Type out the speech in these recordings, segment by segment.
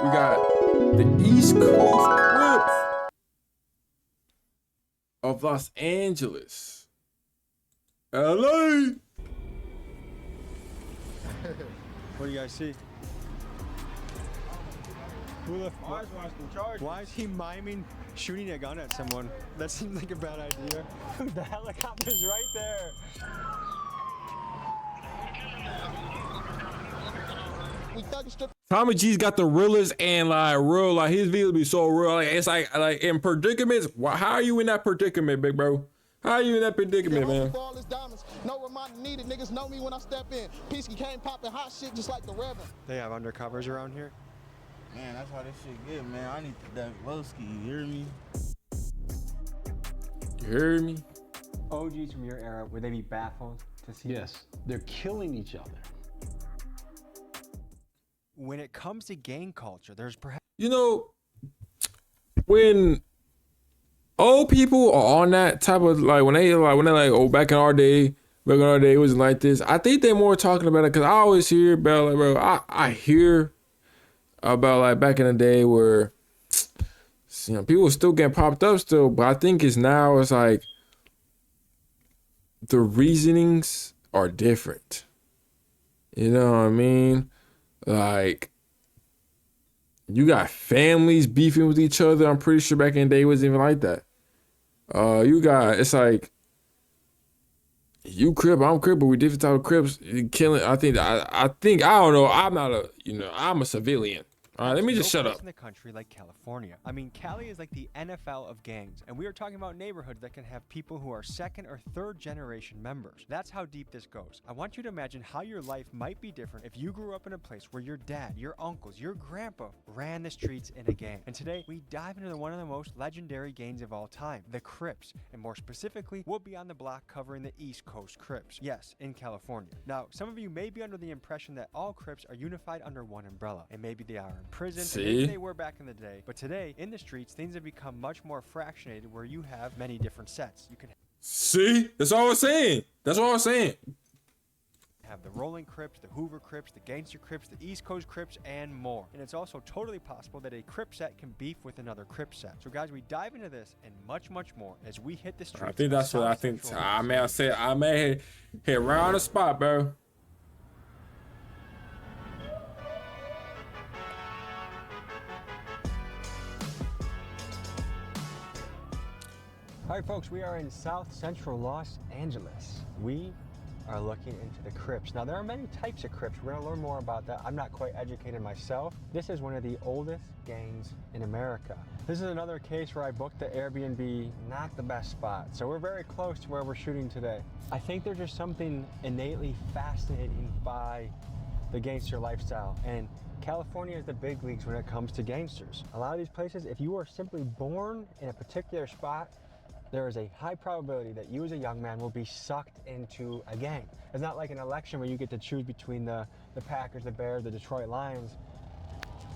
We got the East Coast Crips of Los Angeles. LA. What do you guys see? Why is he miming shooting a gun at someone? That seems like a bad idea. Dude, the helicopter's right there. Tommy G's got the realest and like real, like his videos be so real. Like it's like in predicaments. How are you in that predicament, big bro? How are you in that predicament, man? No reminder needed. Niggas know me when I step in. Peasky came popping hot shit just like the Reverend. They have undercovers around here. Man, that's how this shit get, man. I need that Lowski, you hear me? You heard me? OGs from your era, would they be baffled to see Yes, they're killing each other. When it comes to gang culture, there's perhaps... You know, when old people are on that type of like when they like, oh, back in our day it wasn't like this. I think they're more talking about it because I always hear about like, bro, I hear about like back in the day where, you know, people still getting popped up still, but I think it's like the reasonings are different. You know what I mean? Like, you got families beefing with each other. I'm pretty sure back in the day it wasn't even like that. It's like, you Crip, I'm Crip, but we different type of Crips. You killing. I think I don't know. I'm not a, I'm a civilian. All right, let me just shut up. In the country like California. I mean, Cali is like the NFL of gangs, and we are talking about neighborhoods that can have people who are second or third generation members. That's how deep this goes. I want you to imagine how your life might be different if you grew up in a place where your dad, your uncles, your grandpa ran the streets in a gang. And today, we dive into one of the most legendary gangs of all time, the Crips. And more specifically, we'll be on the block covering the East Coast Crips. Yes, in California. Now, some of you may be under the impression that all Crips are unified under one umbrella, and maybe they are in prison, and maybe they were back in the day. But today, in the streets, things have become much more fractionated where you have many different sets. You can that's all I'm saying. That's all I'm saying. have the Rolling Crips, the Hoover Crips, the Gangster Crips, the East Coast Crips, and more. And it's also totally possible that a Crip set can beef with another Crip set. So guys, we dive into this and much, much more as we hit the streets. I think that's what I think. I may hit right on the spot, bro. All right, folks, we are in South Central Los Angeles. We are looking into the Crips. Now, there are many types of Crips. We're gonna learn more about that. I'm not quite educated myself. This is one of the oldest gangs in America. This is another case where I booked the Airbnb, not the best spot. So we're very close to where we're shooting today. I think there's just something innately fascinating by the gangster lifestyle. And California is the big leagues when it comes to gangsters. A lot of these places, if you are simply born in a particular spot, there is a high probability that you as a young man will be sucked into a gang. It's not like an election where you get to choose between the Packers, the Bears, the Detroit Lions.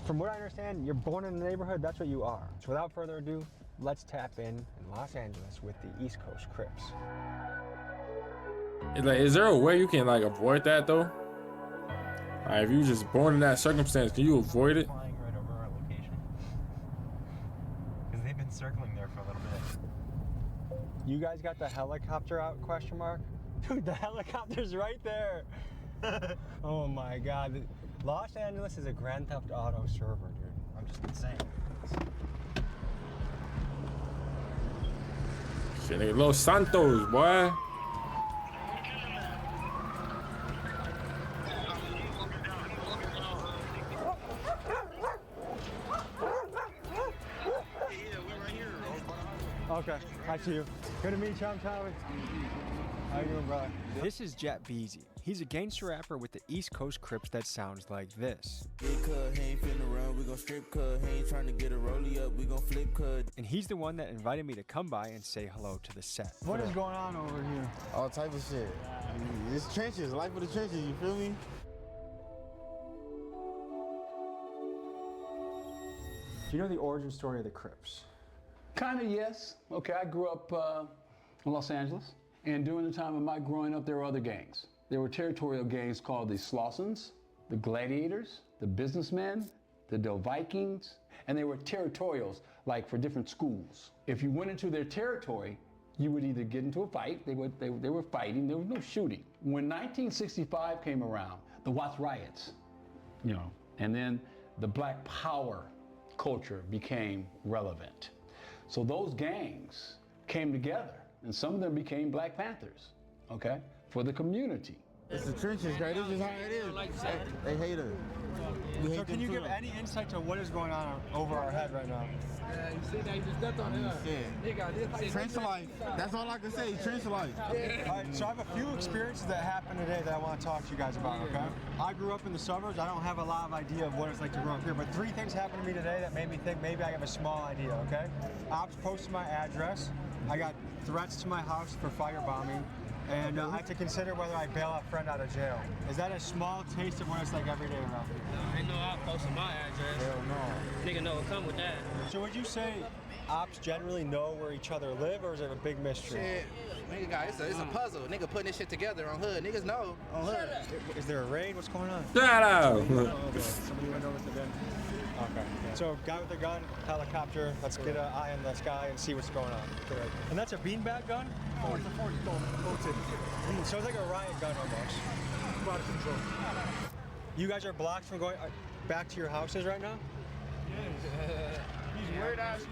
From what I understand, you're born in the neighborhood, that's what you are. So without further ado, let's tap in Los Angeles with the East Coast Crips. Is there a way you can like avoid that though? Like, if you just born in that circumstance, can you avoid it? Flying right over our location. Because they've been circling there for a little bit. You guys got the helicopter out, question mark? Dude, the helicopter's right there. Oh my God. Los Angeles is a Grand Theft Auto server, dude. I'm just insane. Shit, nigga, Los Santos, boy. Okay, I see you. Good to meet you, I'm Tommy. How you doing, brother? This is Jet Beezy. He's a gangster rapper with the East Coast Crips that sounds like this. And he's the one that invited me to come by and say hello to the set. What is going on over here? All type of shit. It's trenches, life of the trenches, you feel me? Do you know the origin story of the Crips? Kind of, yes. Okay, I grew up in Los Angeles, and during the time of my growing up, there were other gangs. There were territorial gangs called the Itstrystxns, the Gladiators, the Businessmen, the Vikings, and they were territorials, like for different schools. If you went into their territory, you would either get into a fight, they were fighting, there was no shooting. When 1965 came around, the Watts riots, you know, and then the Black Power culture became relevant. So those gangs came together, and some of them became Black Panthers, okay, for the community. It's the trenches, guys. This is how it is. They hate us. We hate So can you give any insight to what is going on over our head right now? Yeah, you see that he just stepped on it. Trench life. That's all I can say. Trench life. All right, so I have a few experiences that happened today that I want to talk to you guys about, okay? I grew up in the suburbs. I don't have a lot of idea of what it's like to grow up here, but 3 things happened to me today that made me think maybe I have a small idea, okay? Ops posted my address. I got threats to my house for firebombing. And I have to consider whether I bail a friend out of jail. Is that a small taste of what it's like every day around here? No, ain't no op posting my address. Hell no. Nigga know what come with that. So would you say ops generally know where each other live, or is it a big mystery? Shit, nigga, guys, it's a puzzle. Nigga putting this shit together on hood. Niggas know on hood. Is there a raid? What's going on? Shut up. Okay. Somebody went over to them. Okay. So guy with a gun, helicopter. Let's get an eye on the sky and see what's going on. Correct. And that's a beanbag gun? Oh, it's a 40. So it's like a riot gun almost. Out of control. You guys are blocked from going back to your houses right now? These weird ass.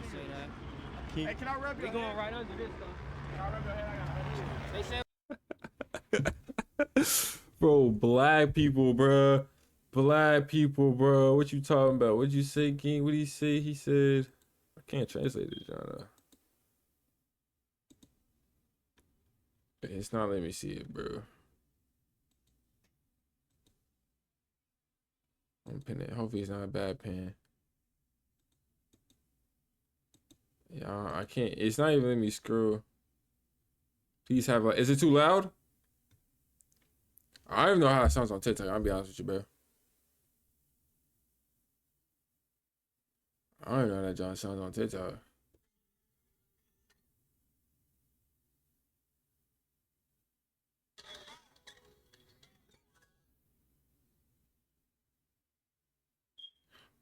Hey, can I rub your We going right under this though. Can I rub your head? They said Bro, black people, bro. Black people, bro. What you talking about? What'd you say, King? What did he say? He said, I can't translate it, John. It's not letting me see it, bro. I'm pinning it. Hopefully it's not a bad pen. Yeah, I can't. It's not even letting me scroll. Please have like, is it too loud? I don't even know how it sounds on TikTok. I'll be honest with you, bro. I don't even know how that John sounds on TikTok.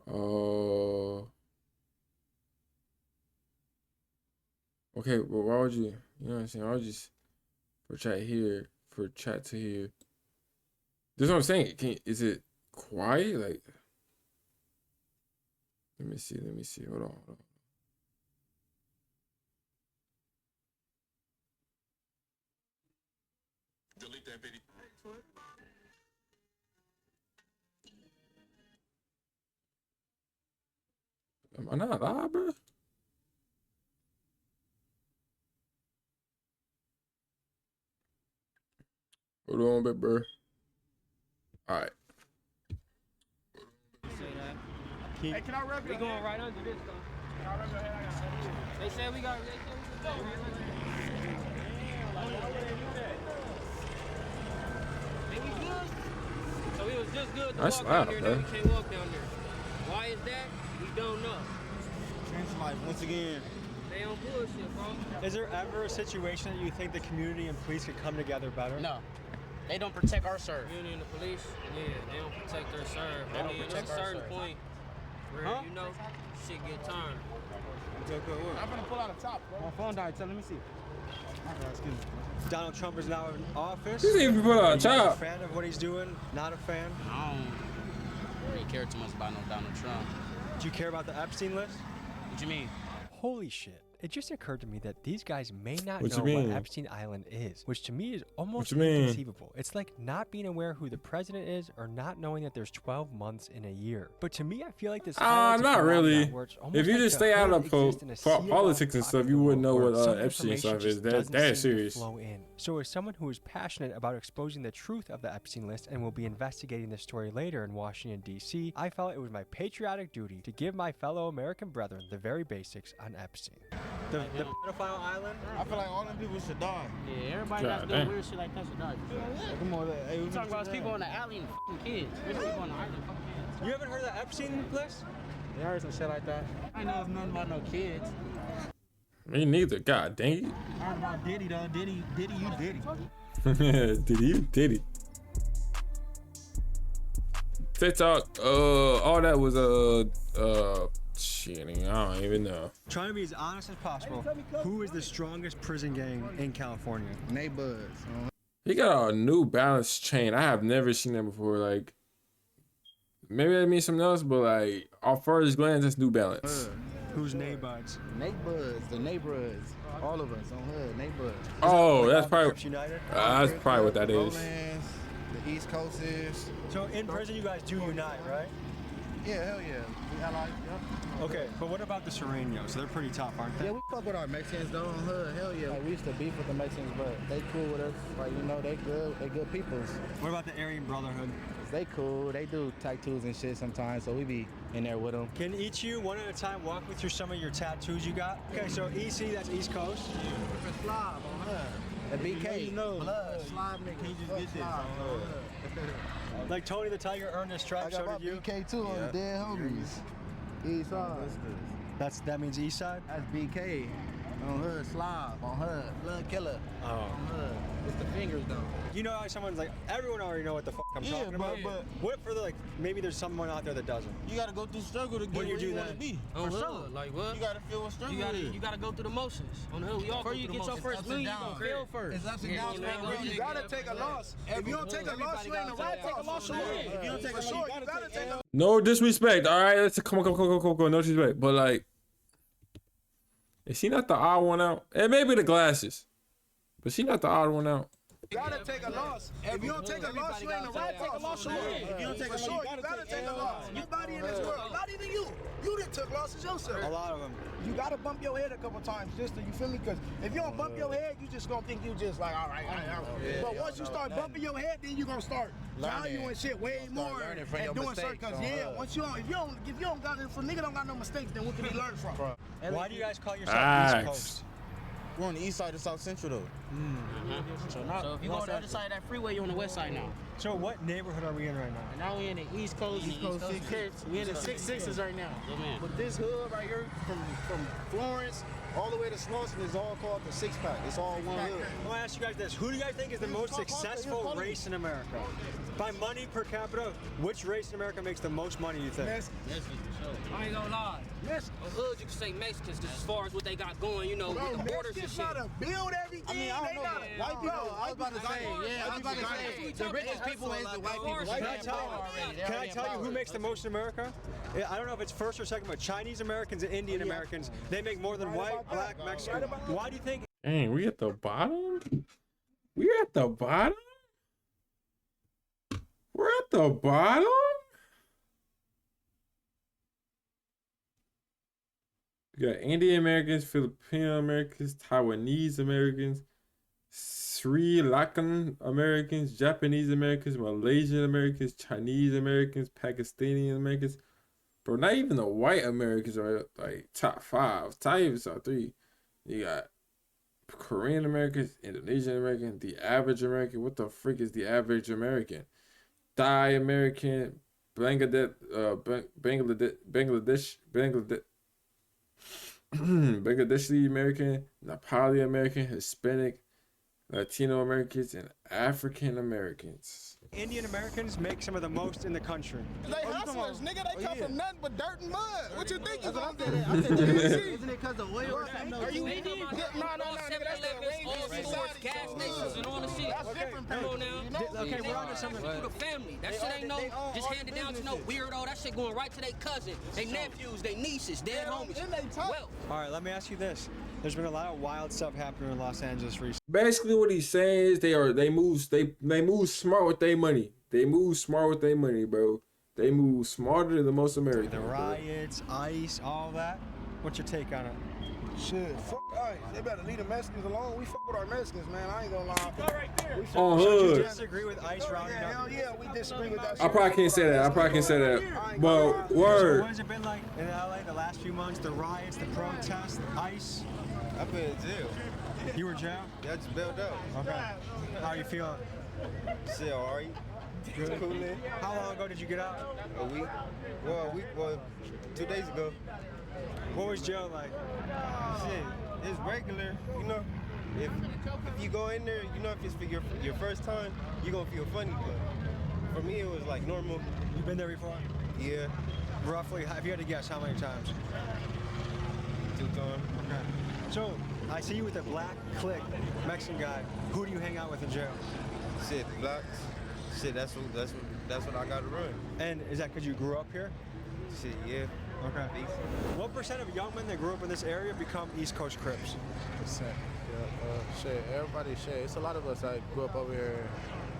Oh. Okay, well, why would you know what I'm saying? I would just for chat to here. That's what I'm saying. Is it quiet? Like, let me see. Hold on. Delete that video. Am I not live, bro? Hold on a bit, bro. All right. Hey, can I rub your we going right under this though. Can I rub your head? They said we got. Think we good? So we was just good to That's walk loud, down there, bro. now we can't walk down there. Why is that? We don't know. Trench life once again. They on bullshit, bro. Is there ever a situation that you think the community and police could come together better? No, they don't protect our serve. Community and the police, yeah, they don't protect their serve. They don't I mean, protect at a our certain serve. point where, you know, shit get turned. I'm gonna pull out a top, bro. My phone died. Let me see. Excuse me. Donald Trump is now in office. You didn't even put on Are you guys a top. fan of what he's doing? Not a fan? I don't really care too much about no Donald Trump. Do you care about the Epstein list? What you mean? Holy shit. It just occurred to me that these guys may not What you know mean? what Epstein Island is, which to me is almost you mean? inconceivable. It's like not being aware who the president is or not knowing that there's 12 months in a year. But to me, I feel like this highlights a not phenomenon really. where it's almost If you like just the stay out hood of exists in a sea of politics and pocket stuff, of you the wouldn't know world what where some Epstein information stuff is. just That doesn't is seem to serious. flow in. So as someone who is passionate about exposing the truth of the Epstein list and will be investigating this story later in Washington, D.C., I felt it was my patriotic duty to give my fellow American brethren the very basics on Epstein. The pedophile island? I feel like all them people should die. Yeah, everybody that's God doing damn. weird shit like that should die. Come on, hey, You talking about people on the alley and fucking kids. Rich people on the island fucking kids. You haven't heard of the Epstein list? You heard some shit like that? I know nothing about no kids. Me neither. God dang I heard about Diddy though. Diddy, you Diddy. it. Did you? Fit Talk, all that was shit, I don't even know. Trying to be as honest as possible. Who is the strongest prison gang in California? Neighborhoods. He got a New Balance chain. I have never seen that before. Like, maybe that means something else, but like, off first glance, it's New Balance. Who's neighborhoods? Neighborhoods, the neighborhoods. All of us on hood, neighborhoods. Oh, that's probably Crips United? that's probably what that is. Lowlands, the East Coast is. So in prison, you guys do unite, right? Yeah, hell yeah. We allies, yep. Okay, but what about the Serranos? So they're pretty tough, aren't they? Yeah, we fuck with our Mexicans though on hood, hell yeah. Like, we used to beef with the Mexicans, but they cool with us. Like, you know, they good peoples. What about the Aryan Brotherhood? They cool, they do tattoos and shit sometimes, so we be in there with them. Can each you, one at a time, walk me through some of your tattoos you got? Okay, so EC, that's East Coast. Slob on hood. The BK, blood, slob nigga. Can you just get this on hood? Like Tony the Tiger earned his stripes, so did you? BK too on the dead homies. East side. That means East Side? That's BK. On hood, slob, on hood, blood killer. Oh. On hood. It's the fingers though. You know how someone's like, everyone already know what the fuck I'm talking about. But what for the, like, maybe there's someone out there that doesn't? You gotta go through struggle to get When you where do you that, wanna be. On For hood, sure. like what? You gotta feel what struggle You gotta go through the motions. On the hood, we all go through the motions. Before you get your first million, you gonna fail first. It's ups and downs, man. You gotta take a loss. If you don't take a loss, you ain't a right take a loss. If you don't take a loss, you gotta take a loss. No disrespect, all right? Let's come on. No disrespect, but like, is she not the odd one out? And maybe the glasses, but she not the odd one out. You gotta take a loss. If you don't take a loss, you ain't a right take a loss. If you don't take a loss, you gotta take a loss. Nobody in this world, not even you. You done took losses yourself. A lot of them. You gotta bump your head a couple times just to, you feel me? Because if you don't bump your head, you just gonna think you just like, all right. But once you start bumping your head, then you gonna start valuing shit way more and doing certain. Because once if you don't got if a nigga don't got no mistakes, then what can he learn from? Why do you guys call yourself East Coast? We're on the east side of South Central though. So if you go on the other side of that freeway, you're on the west side now. So what neighborhood are we in right now? And now we in the East Coast. Crips. We in the 6-6s right now. But this hood right here, from Florence all the way to Slauson, is all called the Six Pack. It's all one hood. I want to ask you guys this. Who do you guys think is the most successful race in America? By money per capita, which race in America makes the most money, you think? I ain't gonna lie. On hood, you can say Mexicans, just as far as what they got going, you know, with the borders and shit. Gotta build everything. I mean, I don't know. White people, I was about to say, the richest people is the white people. Can I tell you who makes the most in America? I don't know if it's first or second, but Chinese Americans and Indian Americans, they make more than white, black, Mexican. Why do you think? Dang, we at the bottom? We're at the bottom? We're at the bottom? We got Indian Americans, Filipino Americans, Taiwanese Americans, Sri Lankan Americans, Japanese Americans, Malaysian Americans, Chinese Americans, Pakistani Americans. Bro, not even the white Americans are like top 5. Not even top 3. You got Korean Americans, Indonesian American, the average American. What the frick is the average American? Thai American, Bangladeshi American, Nepali American, Hispanic, Latino Americans, and African Americans. Indian Americans make some of the most in the country. They hustlers, nigga. They come from nothing but dirt and mud. What you think you gonna do? Isn't it because the oil or something? Are you? They do my Nigga, that's the arrangement. gas stations and all the shit. That's different. Come on now. Okay, we're on to something. Through the family. That shit ain't no just handed down to no weirdo. That shit going right to their cousin, their nephews, their nieces, dead homies. Well, all right, let me ask you this. There's been a lot of wild stuff happening in Los Angeles recently. Basically, what he's saying is they move smart with their money. They move smart with their money, bro. They move smarter than most Americans. The riots, ICE, all that. What's your take on it? Shit, fuck ICE. They better leave the Mexicans alone. We fuck with our Mexicans, man. I ain't gonna lie. Right there. On So hood. you disagree with ICE rounding up? Hell yeah, we disagree with that. I probably can't say that. But So word. what has it been like in LA the last few months? The riots, the protests, ICE. I've been in jail. You were in jail? Yeah, I just bailed out. Okay. How are you feeling? Shit, alright. Good. Cool in. How long ago did you get out? A week. Well, 2 days ago. What was jail like? Shit, it's regular, you know. If you go in there, you know, if it's for your first time, you're gonna feel funny, but For me, it was like normal. You've been there before? Yeah. Roughly, if you had to guess, how many times? 2 times. Okay. So, I see you with a black clique, Mexican guy. Who do you hang out with in jail? Shit, blacks. Shit, that's what I got to run. And is that because you grew up here? Shit, yeah. Okay. What percent of young men that grew up in this area become East Coast Crips? Percent. Yeah, shit, everybody, shit. It's a lot of us that grew up over here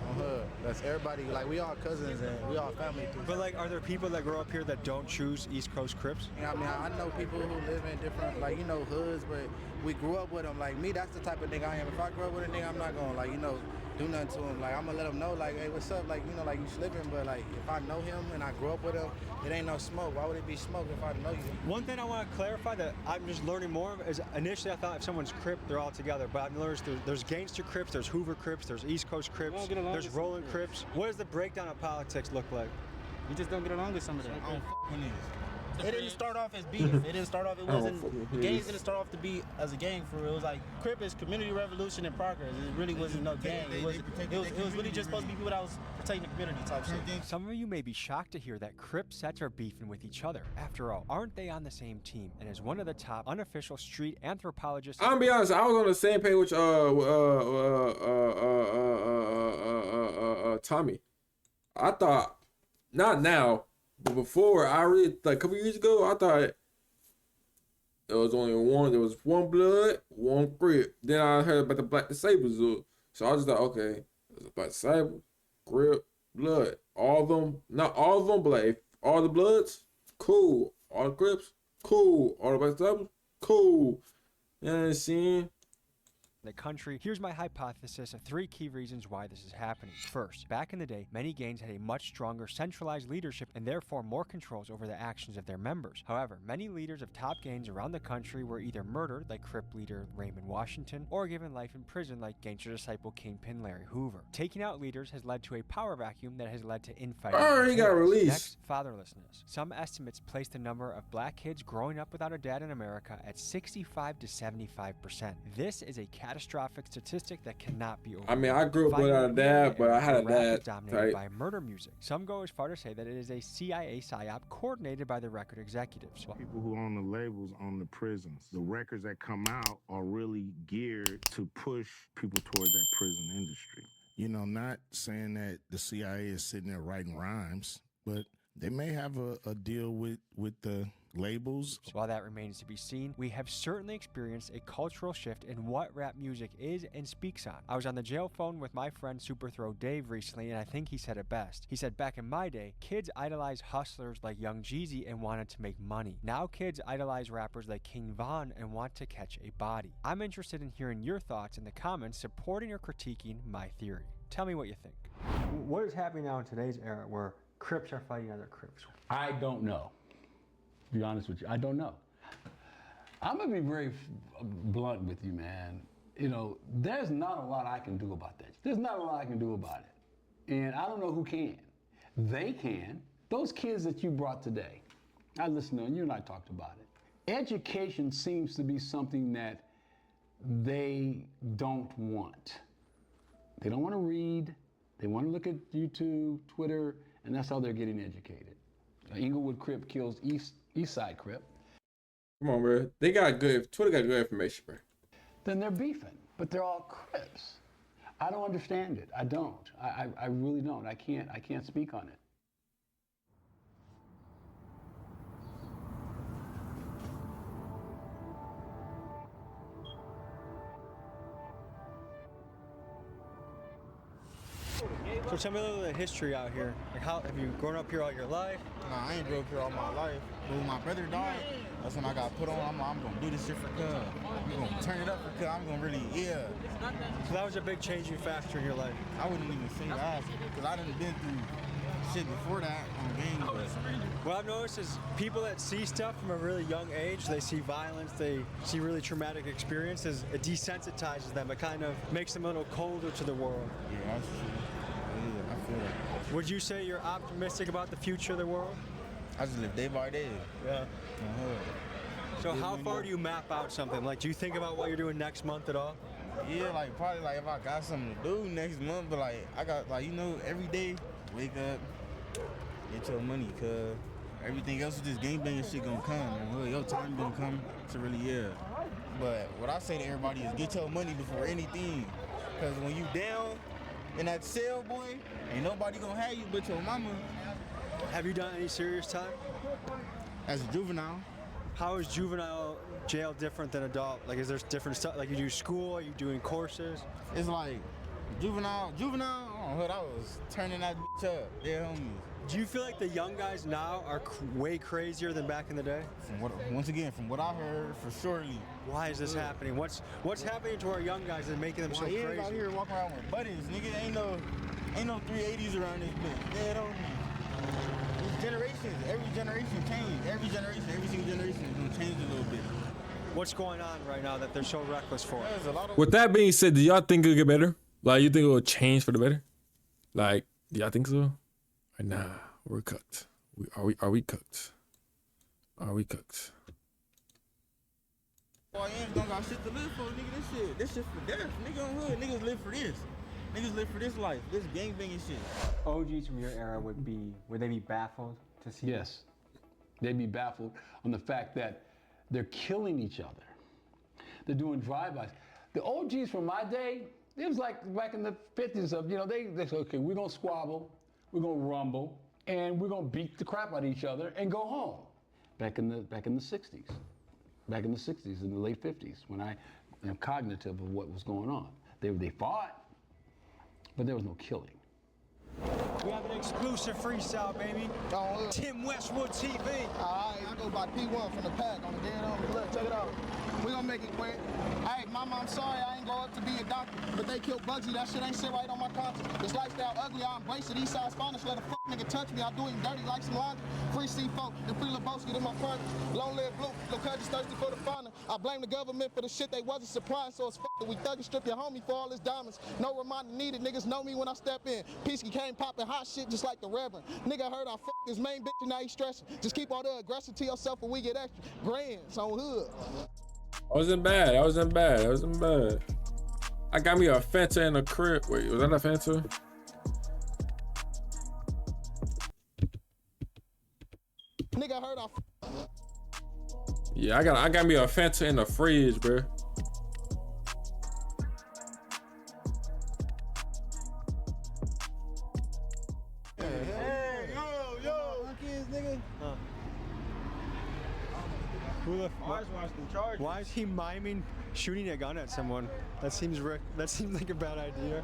on hood. That's everybody, like, we all cousins and we all family too. But, like, are there people that grow up here that don't choose East Coast Crips? Yeah, I mean, I know people who live in different, like, you know, hoods, but we grew up with them. Like, me, that's the type of nigga I am. If I grow up with a nigga, I'm not gonna, like, you know, do nothing to him. Like, I'm gonna let him know, like, hey, what's up? Like, you know, like, you slipping, but, like, if I know him and I grew up with him, it ain't no smoke. Why would it be smoke if I know you? One thing I want to clarify that I'm just learning more of is initially I thought if someone's Crip, they're all together. But I've learned there's gangster Crips, there's Hoover Crips, there's East Coast Crips, there's Rolling Crips. What does the breakdown of politics look like? We just don't get along with some of them. I don't with niggas. It didn't start off as beef. It didn't start off, it wasn't, gangs didn't start off to be as a gang for real. It was like, Crip is community revolution and progress. It really wasn't no gang. It was really just supposed to be people that was protecting the community type shit. Some of you may be shocked to hear that Crip sets are beefing with each other. After all, aren't they on the same team? And as one of the top unofficial street anthropologists, I'm gonna be honest, I was on the same page with Tommy. I thought, not now, but before, I really, like a couple years ago, I thought there was one blood, one Crip. Then I heard about the Black Disciples, so I was just like, okay, there's a Black Disciple, Crip, blood. All of them, not all of them, but like all the bloods, cool. All the Crips, cool. All the Black Disciples, cool. You know what I'm saying? the country. Here's my hypothesis of 3 key reasons why this is happening. First, back in the day, many gangs had a much stronger centralized leadership and therefore more controls over the actions of their members. However, many leaders of top gangs around the country were either murdered, like Crip leader Raymond Washington, or given life in prison, like gangster disciple Kingpin Larry Hoover. Taking out leaders has led to a power vacuum that has led to infighting. He got released. Next, fatherlessness. Some estimates place the number of black kids growing up without a dad in America at 65 to 75%. This is a catastrophic statistic that cannot be overlooked. I mean, I grew up without a dad, but I had a dad. Dominated by murder music. Some go as far to say that it is a CIA psyop coordinated by the record executives. People who own the labels own the prisons. The records that come out are really geared to push people towards that prison industry. You know, not saying that the CIA is sitting there writing rhymes, but they may have a deal with the labels. While that remains to be seen, we have certainly experienced a cultural shift in what rap music is and speaks on. I was on the jail phone with my friend Superthrow Dave recently, and I think he said it best. He said, back in my day, kids idolized hustlers like Young Jeezy and wanted to make money. Now kids idolize rappers like King Von and want to catch a body. I'm interested in hearing your thoughts in the comments supporting or critiquing my theory. Tell me what you think. What is happening now in today's era where Crips are fighting other Crips? I don't know. To be honest with you, I don't know. I'm gonna be very blunt with you, man. You know, there's not a lot I can do about that. There's not a lot I can do about it. And I don't know who can. They can. Those kids that you brought today, I listened to them, you and I talked about it. Education seems to be something that they don't want. They don't want to read. They want to look at YouTube, Twitter, and that's how they're getting educated. Inglewood Crip kills East Side Crip. Come on, bro. They got good. Twitter got good information, bro. Then they're beefing, but they're all Crips. I don't understand it. I don't. I really don't. I can't speak on it. So tell me a little bit of history out here. Like, how have you grown up here all your life? Nah, I ain't grew up here all my life. But when my brother died, that's when I got put on. I'm gonna do this shit for Cub. I'm gonna turn it up for Cub. I'm gonna really, yeah. So that was a big changing factor in your life. I wouldn't even say that, because I done been through shit before that on gang. What I've noticed is people that see stuff from a really young age, they see violence, they see really traumatic experiences, it desensitizes them. It kind of makes them a little colder to the world. Yeah, that's true. Yeah, I feel that. Would you say you're optimistic about the future of the world? I just live day by day. Yeah. So how far do you map out something? Like, do you think about what you're doing next month at all? Yeah, like probably like if I got something to do next month, but like I got like, you know, every day wake up, get your money, cuz everything else is this gangbanging shit gonna come. Man. Your time gonna come to really, yeah. But what I say to everybody is get your money before anything. Cause when you down in that cell, boy, ain't nobody gonna have you but your mama. Have you done any serious time? As a juvenile. How is juvenile jail different than adult? Like, is there different stuff? Like, you do school? Are you doing courses? It's like juvenile. Oh, I was turning that bitch up. Yeah, homies. Do you feel like the young guys now are way crazier than back in the day? From what I heard, for surely. Why is this happening? What's happening to our young guys that's making them so crazy? Out here walking around with buttons, nigga. Ain't no 380s around this bitch. Dead on me. Generations, every generation change. Every single generation is gonna change a little bit. What's going on right now that they're so reckless for? With that being said, do y'all think it'll get better? Like, you think it will change for the better? Like, do y'all think so? Or nah, we're cooked. Are we cooked? Are we cooked? YNs don't got shit to live for, nigga. This shit for death. Nigga on hood, niggas live for this. Niggas live for this life, this gangbanging shit. OGs from your era would they be baffled to see? Yes, they'd be baffled on the fact that they're killing each other. They're doing drive-bys. The OGs from my day, it was like back in the 50s of, you know, they say, okay, we're gonna squabble, we're gonna rumble, and we're gonna beat the crap out of each other and go home. Back in the 60s. Back in the 60s, in the late 50s, when I am cognitive of what was going on. They fought, but there was no killing. We have an exclusive freestyle, baby. Tim Westwood TV. Alright, I go by P1 from the pack on the dead on. Look, check it out. We gonna make it quick. Hey, mama, I'm sorry I ain't grow up to be a doctor, but they killed Bugsy. That shit ain't sit right on my conscience. This lifestyle ugly, I embrace it. Eastside's finest. Let a fuck nigga touch me. I do him dirty like some laundry. Free C4, and free Lebowski to my partner. Long live blue. Look, just thirsty for the fauna. I blame the government for the shit they wasn't supplying, so it's fucked that we thug and strip your homie for all his diamonds. No reminder needed. Niggas know me when I step in. Peasky came popping hot shit just like the Reverend. Nigga heard I fucked his main bitch and now he stressing. Just keep all the aggression to yourself when we get extra. Grands on hood. I wasn't bad. I got me a Fanta and a Crip. Wait, was that a Fanta? Nigga heard I Yeah, I got me a Fanta in the fridge, bro. Why is he miming shooting a gun at someone? That seems like a bad idea.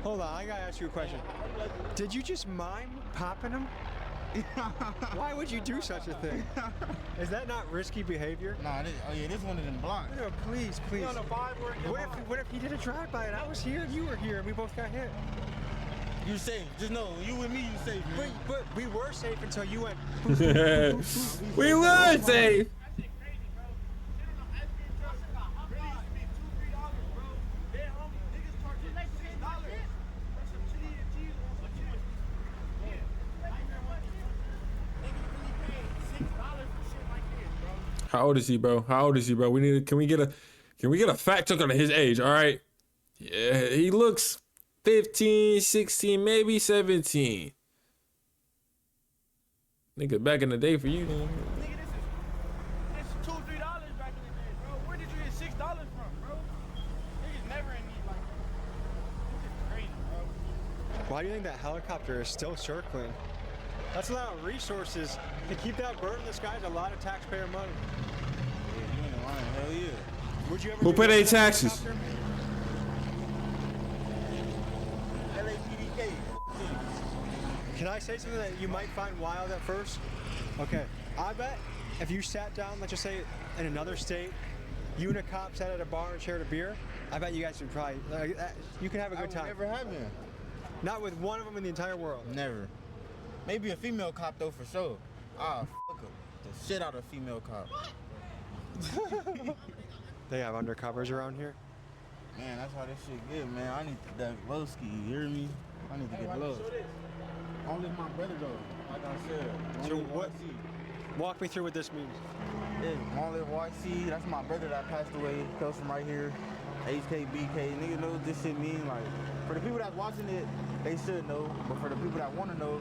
Hold on, I gotta ask you a question. Did you just mime popping him? Why would you do such a thing? Is that not risky behavior? Nah, this one of them blocks. No, please. What if he did a drive-by and I was here and you were here and we both got hit? You safe. Just know, you with me, you safe, man. But we were safe until you went. We were safe. How old is he, bro? Can we get a fact check on his age, all right? Yeah, he looks 15, 16, maybe 17. Nigga, back in the day for you. Nigga, this is $2, $3 back in the day, bro. Where did you get $6 from, bro? Niggas never in need like that. This is crazy, bro. Why do you think that helicopter is still circling? That's a lot of resources. To keep that bird in the sky is a lot of taxpayer money. Yeah, you ain't lying. Hell yeah. Would you ever Who pay their taxes? Can I say something that you might find wild at first? Okay, I bet if you sat down, let's just say in another state, you and a cop sat at a bar and shared a beer, I bet you guys would probably, you can have a good time. Never have been. Not with one of them in the entire world. Never. Maybe a female cop though, for sure. Ah, fuck her. The shit out of a female cop. They have undercovers around here? Man, that's how this shit get, man. I need that low ski, you hear me? I need to get low. Only my brother though, like I said. So what? Walk me through what this means. Yeah, Long Live YC. That's my brother that passed away. He comes from right here. HK, BK, nigga knows this shit mean. Like, for the people that's watching it, they should know. But for the people that want to know,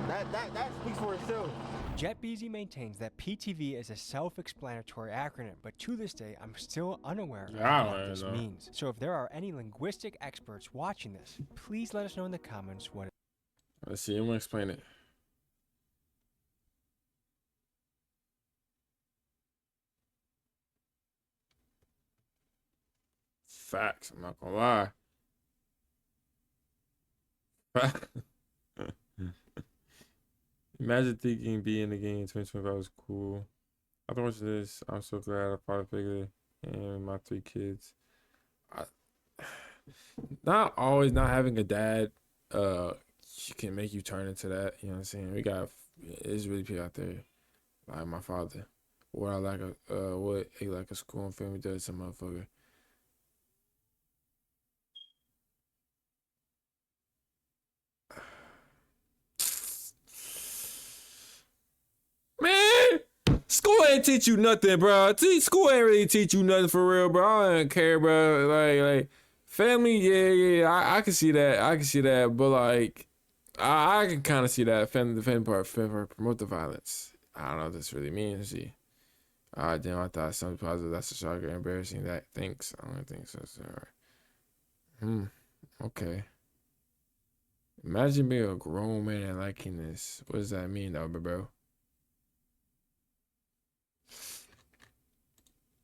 that speaks for itself. JetBeezy maintains that PTV is a self-explanatory acronym, but to this day, I'm still unaware of what this means. So if there are any linguistic experts watching this, please let us know in the comments what it is. Let's see, I'm gonna explain it. Facts, I'm not gonna lie. Imagine thinking being in the game in 2025 was cool. After watching this, I'm so glad I father figure and my 3 kids. Not always not having a dad can make you turn into that. You know what I'm saying? There's really people out there like my father. What I like a school and family does to a motherfucker. Man, school ain't teach you nothing, bro. School ain't really teach you nothing for real, bro. I don't care, bro. Like family, yeah. I can see that. But like, I can kind of see that. Family defend part, promote the violence. I don't know what this really means. See, damn, I thought something positive. That's a shocker, embarrassing. That thanks. I don't think so. All right. Okay. Imagine being a grown man and liking this. What does that mean, though, bro?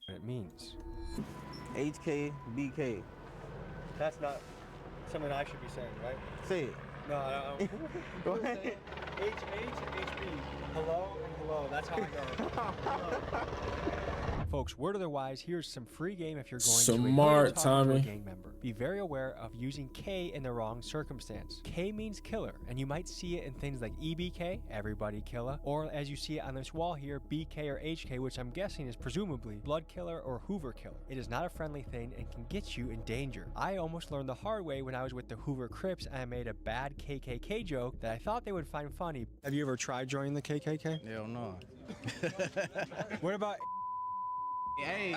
It means. HK, BK. That's not something I should be saying, right? Say it. No, I don't. Go ahead. HH and HB. Hello and hello. That's how I go. Folks, word otherwise, here's some free game if you're going Smart, to Tommy. a gang member. Be very aware of using K in the wrong circumstance. K means killer, and you might see it in things like EBK, everybody killer, or as you see it on this wall here, BK or HK, which I'm guessing is presumably blood killer or Hoover killer. It is not a friendly thing and can get you in danger. I almost learned the hard way when I was with the Hoover Crips and I made a bad KKK joke that I thought they would find funny. Have you ever tried joining the KKK? Hell no. What about... Hey.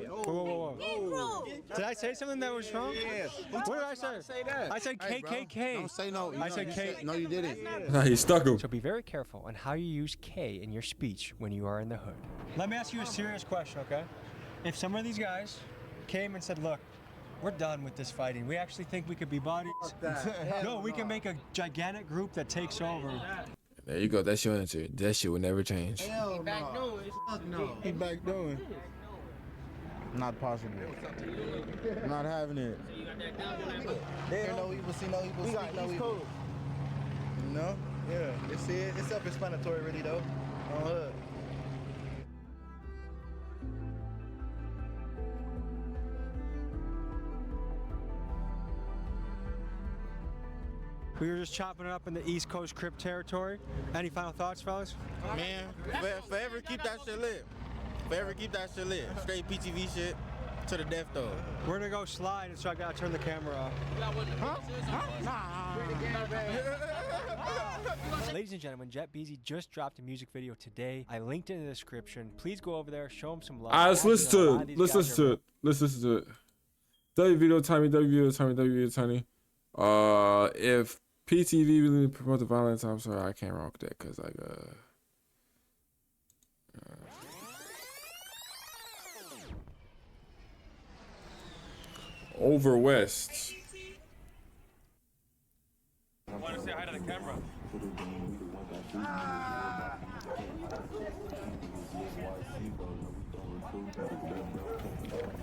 Whoa. Did I say something that was wrong? Yes. What did I say? I said Hey, KKK. don't say no. I said K. No, you didn't. Nah, he stuck him. So be very careful on how you use K in your speech when you are in the hood. Let me ask you a serious question, okay? If some of these guys came and said, look, we're done with this fighting. We actually think we could be buddies. No, we can make a gigantic group that takes over. There you go. That's your answer. That shit will never change. Hell no. No. He back doing. Not possible. Not having it. They know evil, see no evil, speak no evil. You know? Yeah. It's self-explanatory, really, though. On hood. We were just chopping it up in the East Coast Crip territory. Any final thoughts, fellas? Man, forever keep that shit lit. Forever keep that shit lit. Straight PTV shit to the death though. We're gonna go slide, and so I gotta turn the camera off. Ladies and gentlemen, JetBeezy just dropped a music video today. I linked it in the description. Please go over there, show him some love. Let's listen to it. Let's listen to it. W video Tiny. If PTV really promote the violence, I'm sorry, I can't rock that because like over West. I want to say hi to the camera.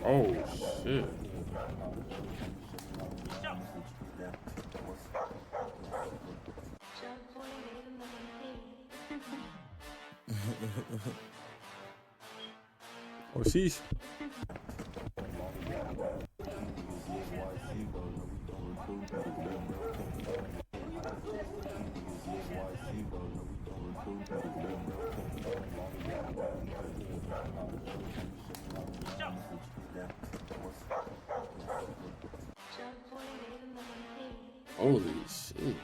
Oh shit. Oh, sheesh. Holy shit.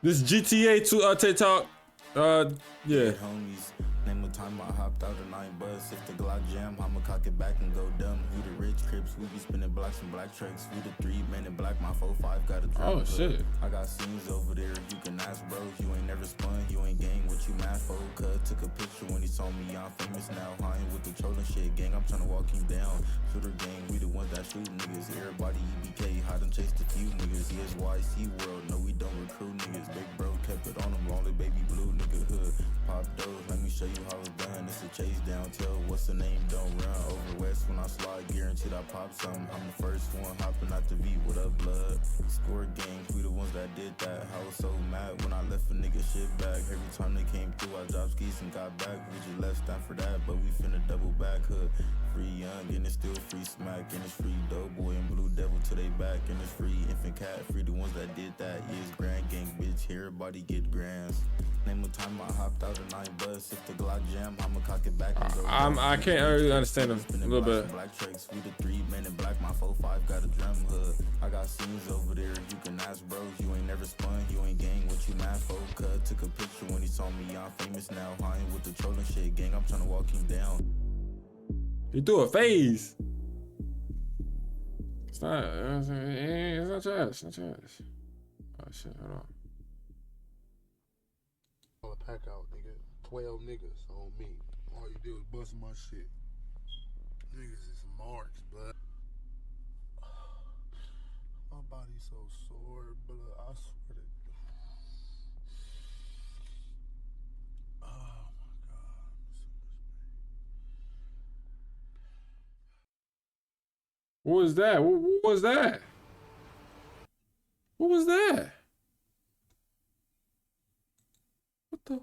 This GTA 2 TikTok. Yeah. Homies, name of time I hopped out and I ain't buzz. If the Glock jam, I'ma cock it back and go dumb. We the rich Crips, we be spinning blocks and black tracks. We the 3 men in black, my 4-5 got a drum. Oh shit. I got scenes over there, you can ask bros. You ain't never spun, you ain't gang, what you mad for? Cuz took a picture when he saw me, I'm famous now. I ain't with the trolling shit, gang, I'm tryna walk him down. Shooter gang, we the ones that shoot niggas. Everybody EBK, hide and chase the few niggas. ESYC world, no we don't recruit niggas. Big bro kept it on him, lonely baby blue nigga hood. Pop those, let me show you how it's done. It's a chase down, tell what's the name, don't run. Over west when I slide, guaranteed I pop something. I'm the first one hopping out the beat, what up blood? Score games, we the ones that did that. I was so mad when I left a nigga shit back. Every time they came through, I dropped skis and got back. We just left stand for that, but we finna double back hood. Free young, and it's still free smack, and it's free Doughboy and Blue Devil till they back, and it's free Infant Cat, free the ones that did that. Yeah, it's Grand Gang, bitch, everybody get grands. Name of time I hopped out and I ain't buzz. If the Glock jam, I'ma cock it back and go. I can't really understand him a little bit. Black tracks, we the 3 men in black, my 4-5 got a drum hood. I got scenes over there, you can ask bros. You ain't never spun, you ain't gang, what you mad for? Cuz took a picture when he saw me, I'm famous now. I ain't with the trolling shit, gang, I'm tryna walk him down. You do a phase. It's not trash. It's not trash. Oh shit, hold on. A pack out, nigga. 12 niggas on me. All you do is bust my shit. Niggas is marks, but my body's so sore, but I swear to God. Oh my God. What was that? What was that? What was that? What the?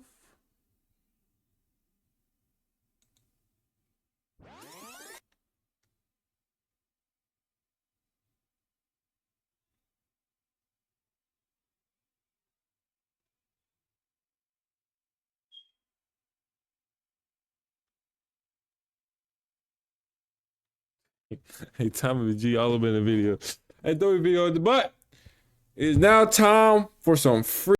Hey, Tommy G, all up in the video. Hey, throw your video at the butt. It is now time for some free.